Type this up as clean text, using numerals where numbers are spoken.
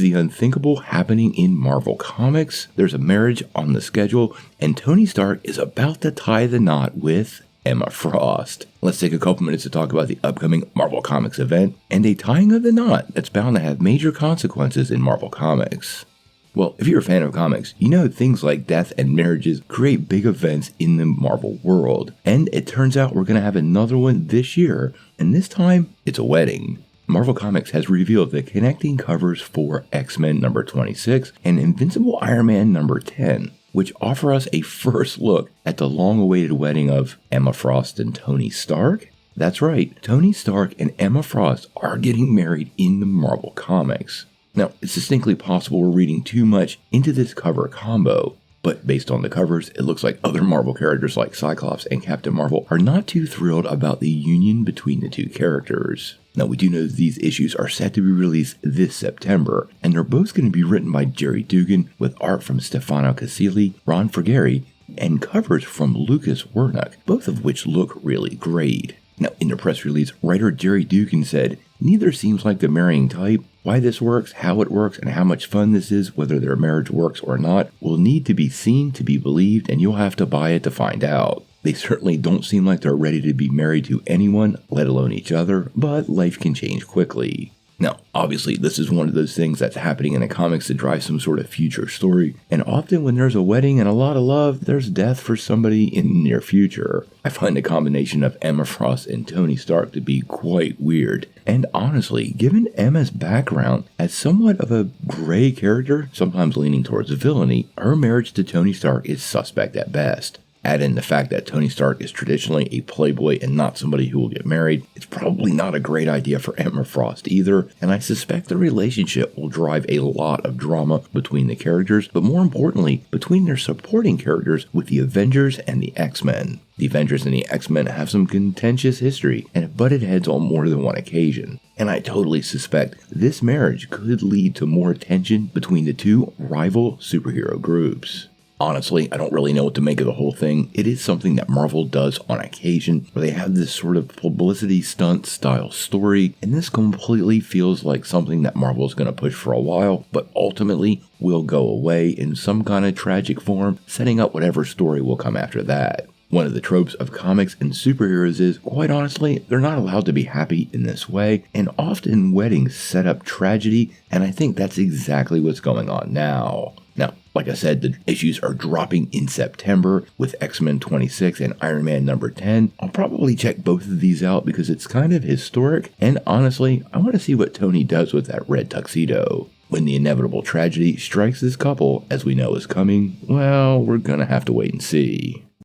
the unthinkable happening in Marvel Comics? There's a marriage on the schedule, and Tony Stark is about to tie the knot with Emma Frost. Let's take a couple minutes to talk about the upcoming Marvel Comics event, and a tying of the knot that's bound to have major consequences in Marvel Comics. Well, if you're a fan of comics, you know things like death and marriages create big events in the Marvel world. And it turns out we're going to have another one this year, and this time, it's a wedding. Marvel Comics has revealed the connecting covers for X-Men number 26 and Invincible Iron Man number 10, which offer us a first look at the long-awaited wedding of Emma Frost and Tony Stark. That's right, Tony Stark and Emma Frost are getting married in the Marvel Comics. Now, it's distinctly possible we're reading too much into this cover combo, but based on the covers, it looks like other Marvel characters like Cyclops and Captain Marvel are not too thrilled about the union between the two characters. Now, we do know that these issues are set to be released this September, and they're both going to be written by Jerry Dugan with art from Stefano Casilli, Ron Frigeri, and covers from Lucas Wernick, both of which look really great. Now, in the press release, writer Jerry Dugan said, "Neither seems like the marrying type. Why this works, how it works, and how much fun this is, whether their marriage works or not, will need to be seen to be believed, and you'll have to buy it to find out. They certainly don't seem like they're ready to be married to anyone, let alone each other, but life can change quickly." Now, obviously, this is one of those things that's happening in the comics to drive some sort of future story, and often when there's a wedding and a lot of love, there's death for somebody in the near future. I find the combination of Emma Frost and Tony Stark to be quite weird, and honestly, given Emma's background as somewhat of a gray character, sometimes leaning towards villainy, her marriage to Tony Stark is suspect at best. Add in the fact that Tony Stark is traditionally a playboy and not somebody who will get married, it's probably not a great idea for Emma Frost either, and I suspect the relationship will drive a lot of drama between the characters, but more importantly, between their supporting characters with the Avengers and the X-Men. The Avengers and the X-Men have some contentious history and have butted heads on more than one occasion, and I totally suspect this marriage could lead to more tension between the two rival superhero groups. Honestly, I don't really know what to make of the whole thing. It is something that Marvel does on occasion, where they have this sort of publicity stunt style story, and this completely feels like something that Marvel is going to push for a while, but ultimately will go away in some kind of tragic form, setting up whatever story will come after that. One of the tropes of comics and superheroes is, quite honestly, they're not allowed to be happy in this way, and often weddings set up tragedy, and I think that's exactly what's going on now. Now, like I said, the issues are dropping in September with X-Men 26 and Iron Man number 10. I'll probably check both of these out because it's kind of historic, and honestly, I want to see what Tony does with that red tuxedo. When the inevitable tragedy strikes this couple, as we know is coming, well, we're gonna have to wait and see.